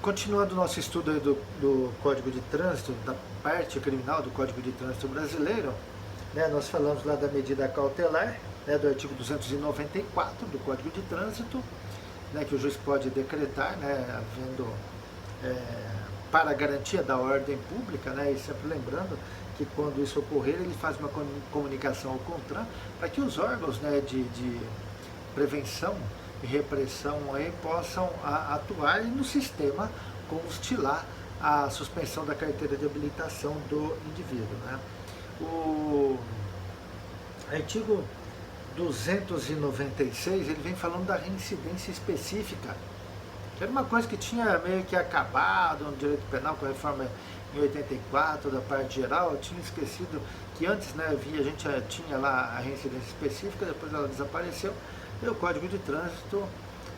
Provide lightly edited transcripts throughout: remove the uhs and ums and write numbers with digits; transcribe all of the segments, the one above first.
Continuando o nosso estudo aí do Código de Trânsito, da parte criminal do Código de Trânsito brasileiro, né, nós falamos lá da medida cautelar, né, do artigo 294 do Código de Trânsito, né, que o juiz pode decretar, né, havendo, para a garantia da ordem pública, né, e sempre lembrando que quando isso ocorrer, ele faz uma comunicação ao CONTRAN para que os órgãos, né, de prevenção e repressão aí possam atuar no sistema constilar a suspensão da carteira de habilitação do indivíduo, né? O artigo 296, ele vem falando da reincidência específica, que era uma coisa que tinha meio que acabado no direito penal com a reforma em 84 da parte geral. Eu tinha esquecido que antes, né, a gente já tinha lá a reincidência específica, depois ela desapareceu. E o Código de Trânsito,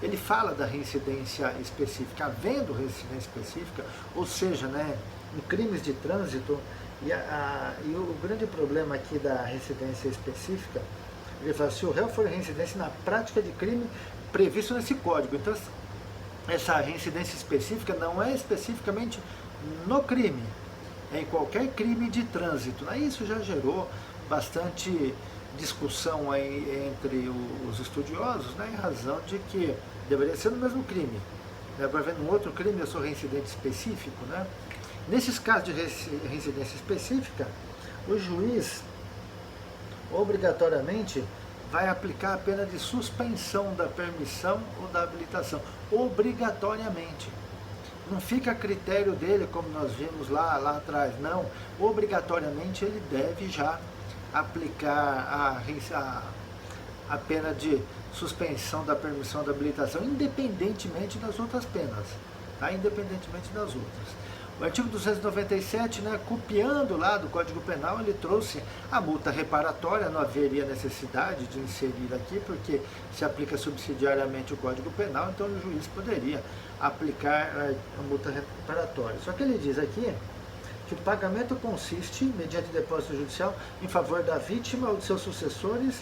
ele fala da reincidência específica. Havendo reincidência específica, ou seja, né, em crimes de trânsito, e o grande problema aqui da reincidência específica, ele fala, se o réu for reincidente na prática de crime previsto nesse código. Então, essa reincidência específica não é especificamente no crime, é em qualquer crime de trânsito. Isso já gerou bastante discussão aí entre os estudiosos, né, em razão de que deveria ser no mesmo crime. Para ver num outro crime eu sou reincidente específico, né? Nesses casos de reincidência específica, o juiz obrigatoriamente vai aplicar a pena de suspensão da permissão ou da habilitação, obrigatoriamente. Não fica a critério dele, como nós vimos lá atrás, não. Obrigatoriamente ele deve já aplicar a pena de suspensão da permissão da habilitação, independentemente das outras penas, tá? Independentemente das outras. O artigo 297, né, copiando lá do Código Penal, ele trouxe a multa reparatória. Não haveria necessidade de inserir aqui, porque se aplica subsidiariamente o Código Penal, então o juiz poderia aplicar a multa reparatória. Só que ele diz aqui que o pagamento consiste, mediante depósito judicial, em favor da vítima ou de seus sucessores,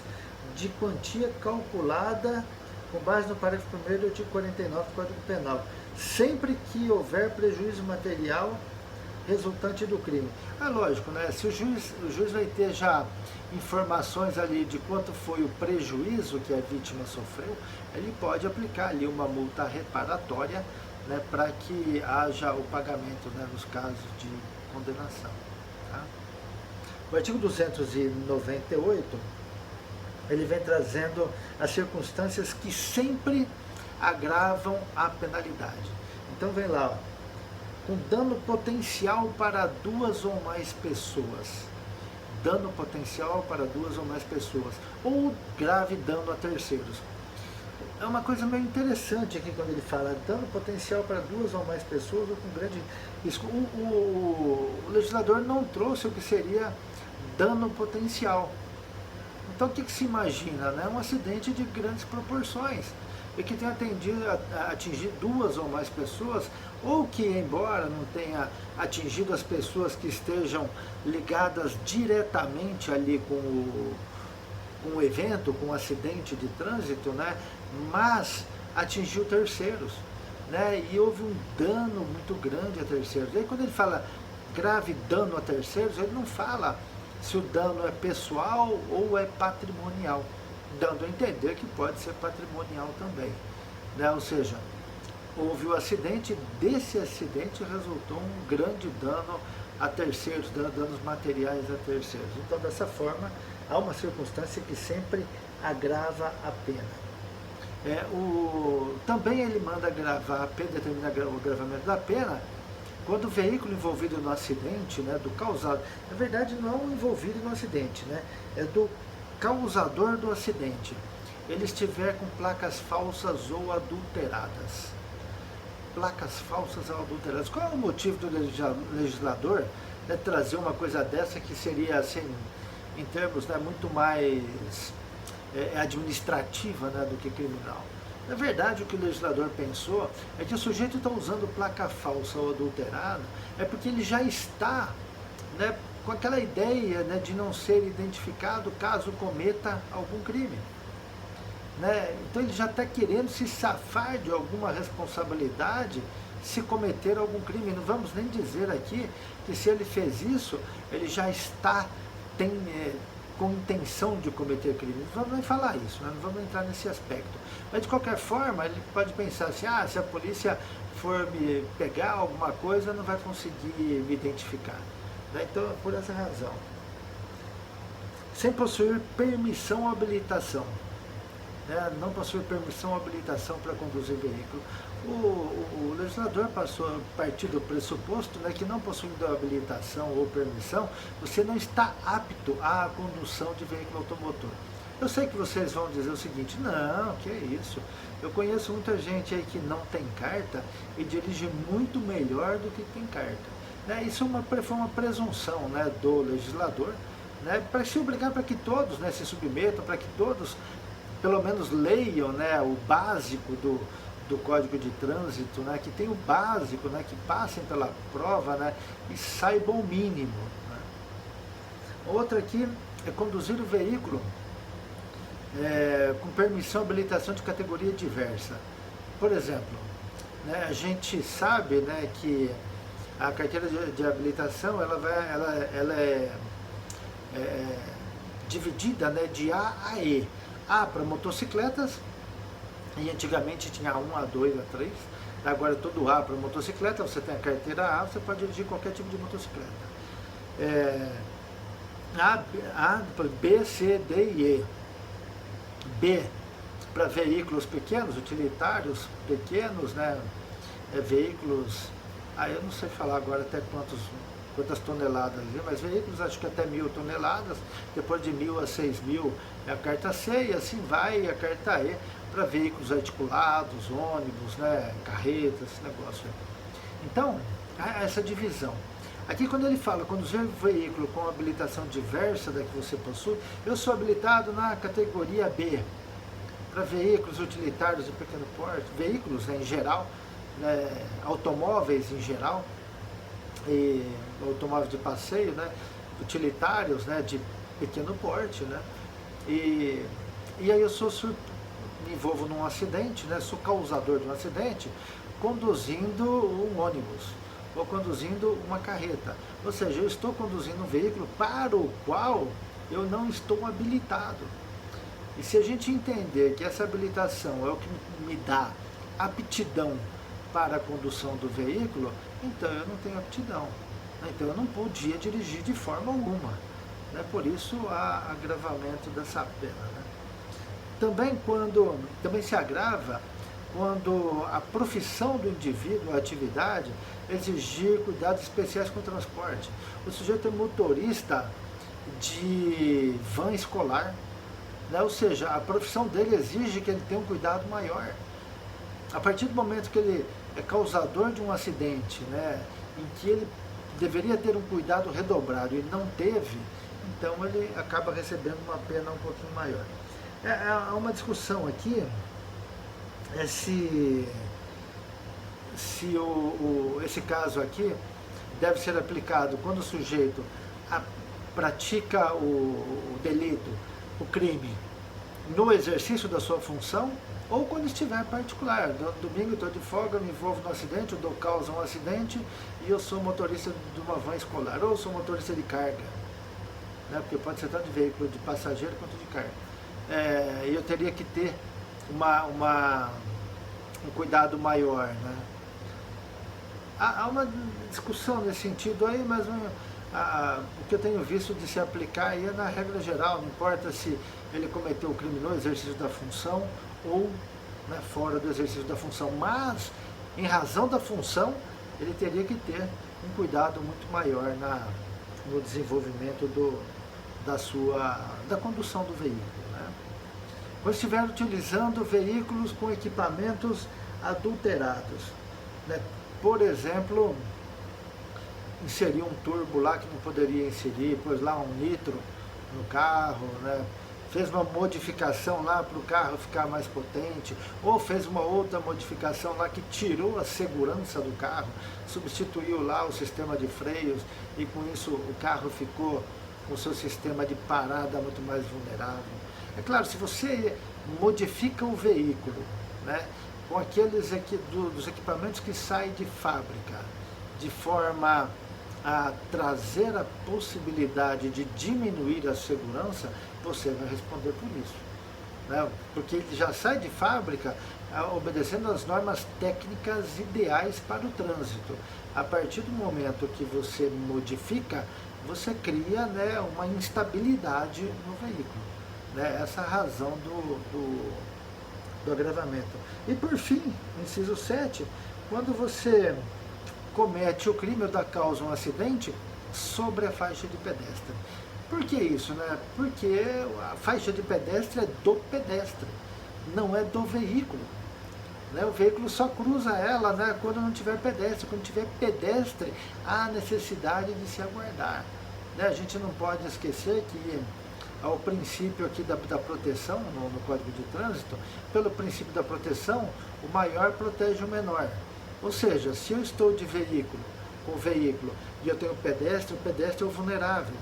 de quantia calculada com base no parágrafo 1º do artigo 49 do Código Penal, sempre que houver prejuízo material resultante do crime. Lógico, né? Se o juiz vai ter já informações ali de quanto foi o prejuízo que a vítima sofreu, ele pode aplicar ali uma multa reparatória, né, para que haja o pagamento, né, nos casos de condenação. Tá? O artigo 298, ele vem trazendo as circunstâncias que sempre agravam a penalidade. Então vem lá, ó, com dano potencial para duas ou mais pessoas, dano potencial para duas ou mais pessoas, ou grave dano a terceiros. É uma coisa meio interessante aqui quando ele fala dano potencial para duas ou mais pessoas ou com grande risco. O legislador não trouxe o que seria dano potencial. Então o que se imagina? Né? Um acidente de grandes proporções e que tenha atingido duas ou mais pessoas, ou que, embora não tenha atingido as pessoas que estejam ligadas diretamente ali com o evento, com o acidente de trânsito, né? Mas atingiu terceiros, né? E houve um dano muito grande a terceiros. E aí quando ele fala grave dano a terceiros, ele não fala se o dano é pessoal ou é patrimonial, dando a entender que pode ser patrimonial também, né? Ou seja, houve o acidente, desse acidente resultou um grande dano a terceiros, danos materiais a terceiros. Então, dessa forma, há uma circunstância que sempre agrava a pena. Também ele manda agravar a pena, determinar o agravamento da pena, quando o veículo envolvido no acidente, né, do causado, na verdade não é envolvido no acidente, né, é do causador do acidente, ele estiver com placas falsas ou adulteradas. Placas falsas ou adulteradas. Qual é o motivo do legislador, né, trazer uma coisa dessa que seria, assim, em termos, né, muito mais administrativa, né, do que criminal? Na verdade, o que o legislador pensou é que o sujeito está usando placa falsa ou adulterada é porque ele já está, né, com aquela ideia, né, de não ser identificado caso cometa algum crime. Né? Então ele já está querendo se safar de alguma responsabilidade se cometer algum crime. Não vamos nem dizer aqui que se ele fez isso, ele já está com intenção de cometer crime. Não vamos nem falar isso, né? Não vamos entrar nesse aspecto. Mas de qualquer forma, ele pode pensar assim, se a polícia for me pegar alguma coisa, não vai conseguir me identificar. Né? Então, por essa razão. Sem possuir permissão ou habilitação. Não possuir permissão ou habilitação para conduzir veículo. O legislador passou a partir do pressuposto, né, que não possuindo habilitação ou permissão, você não está apto à condução de veículo automotor. Eu sei que vocês vão dizer o seguinte, não, que é isso, eu conheço muita gente aí que não tem carta e dirige muito melhor do que tem carta. Isso foi uma presunção, né, do legislador, né, para se obrigar para que todos, né, se submetam, para que todos pelo menos leiam, né, o básico do Código de Trânsito, né, que tem o básico, né, que passem pela prova, né, e saibam o mínimo. Né. Outra aqui é conduzir o veículo com permissão e habilitação de categoria diversa. Por exemplo, né, a gente sabe, né, que a carteira de habilitação ela é dividida, né, de A a E. A para motocicletas, e antigamente tinha A1, A2, A3, agora é todo A para motocicleta, você tem a carteira A, você pode dirigir qualquer tipo de motocicleta. A, B, C, D e E. B para veículos pequenos, utilitários pequenos, né, veículos, eu não sei falar agora até quantas toneladas, mas veículos acho que até 1.000 toneladas, depois de 1.000 a 6.000 é a carta C e assim vai a carta E para veículos articulados, ônibus, né, carretas, esse negócio aí. Então, há essa divisão. Aqui quando ele fala conduzir um veículo com habilitação diversa da que você possui, eu sou habilitado na categoria B, para veículos utilitários de pequeno porte, veículos, né, em geral, né, automóveis em geral, e automóveis de passeio, né, utilitários, né, de pequeno porte, né, e aí eu me envolvo num acidente, né, sou causador de um acidente, conduzindo um ônibus, ou conduzindo uma carreta, ou seja, eu estou conduzindo um veículo para o qual eu não estou habilitado. E se a gente entender que essa habilitação é o que me dá aptidão para a condução do veículo, então eu não tenho aptidão. Então eu não podia dirigir de forma alguma. Né? Por isso há agravamento dessa pena. Né? Também se agrava quando a profissão do indivíduo, a atividade, exigir cuidados especiais com o transporte. O sujeito é motorista de van escolar, né? Ou seja, a profissão dele exige que ele tenha um cuidado maior. A partir do momento que ele é causador de um acidente, né, em que ele deveria ter um cuidado redobrado e não teve, então ele acaba recebendo uma pena um pouquinho maior. Há uma discussão aqui, se esse caso aqui deve ser aplicado quando o sujeito pratica o delito, o crime, no exercício da sua função, ou quando estiver particular. Domingo estou de folga, me envolvo no acidente, eu dou causa a um acidente e eu sou motorista de uma van escolar, ou sou motorista de carga, né? Porque pode ser tanto de veículo de passageiro quanto de carga. E eu teria que ter um cuidado maior. Né? Há uma discussão nesse sentido aí, mas o que eu tenho visto de se aplicar aí é na regra geral, não importa se ele cometeu o crime no exercício da função ou, né, fora do exercício da função, mas em razão da função ele teria que ter um cuidado muito maior no desenvolvimento da condução do veículo. Né? Quando estiver utilizando veículos com equipamentos adulterados, né? Por exemplo, inserir um turbo lá que não poderia inserir, pôs lá um nitro no carro, né? Fez uma modificação lá para o carro ficar mais potente, ou fez uma outra modificação lá que tirou a segurança do carro, substituiu lá o sistema de freios e com isso o carro ficou com o seu sistema de parada muito mais vulnerável. É claro, se você modifica o veículo, né, com aqueles dos equipamentos que saem de fábrica, de forma a trazer a possibilidade de diminuir a segurança, você vai responder por isso, né? Porque ele já sai de fábrica obedecendo as normas técnicas ideais para o trânsito. A partir do momento que você modifica, você cria, né, uma instabilidade no veículo, né? Essa é a razão do agravamento. E por fim, inciso 7, quando você comete o crime ou dá causa a um acidente sobre a faixa de pedestre. Por que isso, né? Porque a faixa de pedestre é do pedestre, não é do veículo, né? O veículo só cruza ela, né, quando não tiver pedestre. Quando tiver pedestre, há necessidade de se aguardar, né? A gente não pode esquecer que ao princípio aqui da proteção no Código de Trânsito, pelo princípio da proteção, o maior protege o menor. Ou seja, se eu estou de veículo, com veículo, e eu tenho pedestre, o pedestre é o vulnerável.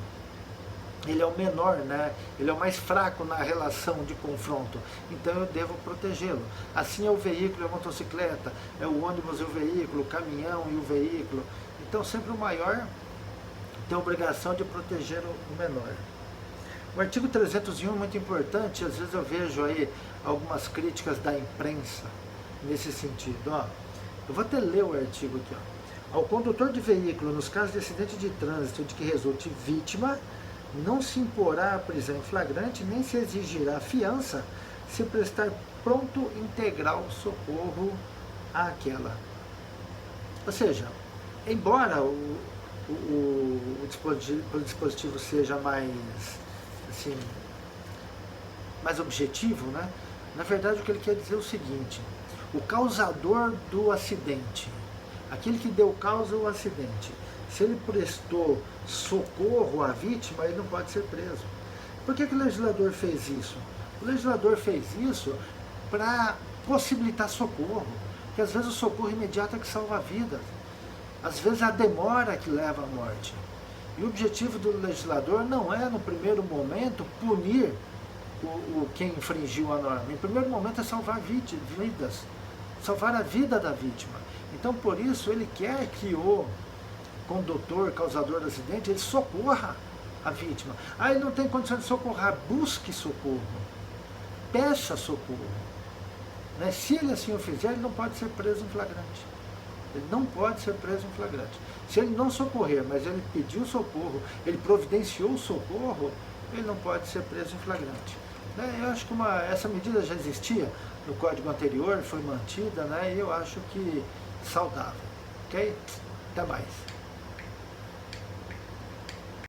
Ele é o menor, né? Ele é o mais fraco na relação de confronto, então eu devo protegê-lo. Assim é o veículo e a motocicleta, é o ônibus e o veículo, o caminhão e o veículo. Então sempre o maior tem a obrigação de proteger o menor. O artigo 301 é muito importante, às vezes eu vejo aí algumas críticas da imprensa nesse sentido. Ó, eu vou até ler o artigo aqui. Ó. Ao condutor de veículo, nos casos de acidente de trânsito de que resulte vítima, não se imporá a prisão em flagrante, nem se exigirá fiança, se prestar pronto integral socorro àquela. Ou seja, embora o dispositivo seja mais, assim, mais objetivo, né? Na verdade o que ele quer dizer é o seguinte: o causador do acidente, aquele que deu causa ao acidente, se ele prestou socorro à vítima, ele não pode ser preso. Por que o legislador fez isso? O legislador fez isso para possibilitar socorro, porque às vezes o socorro imediato é que salva vidas, às vezes a demora que leva à morte. E o objetivo do legislador não é, no primeiro momento, punir quem infringiu a norma. Em primeiro momento é salvar vidas, salvar a vida da vítima. Então, por isso, ele quer que o condutor, causador do acidente, ele socorra a vítima. Ah, ele não tem condição de socorrer, busque socorro, peça socorro, né? Se ele assim o fizer, ele não pode ser preso em flagrante. Ele não pode ser preso em flagrante. Se ele não socorrer, mas ele pediu socorro, ele providenciou o socorro, ele não pode ser preso em flagrante. Né? Eu acho que essa medida já existia no código anterior, foi mantida, né? E eu acho que saudável. Ok? Até mais.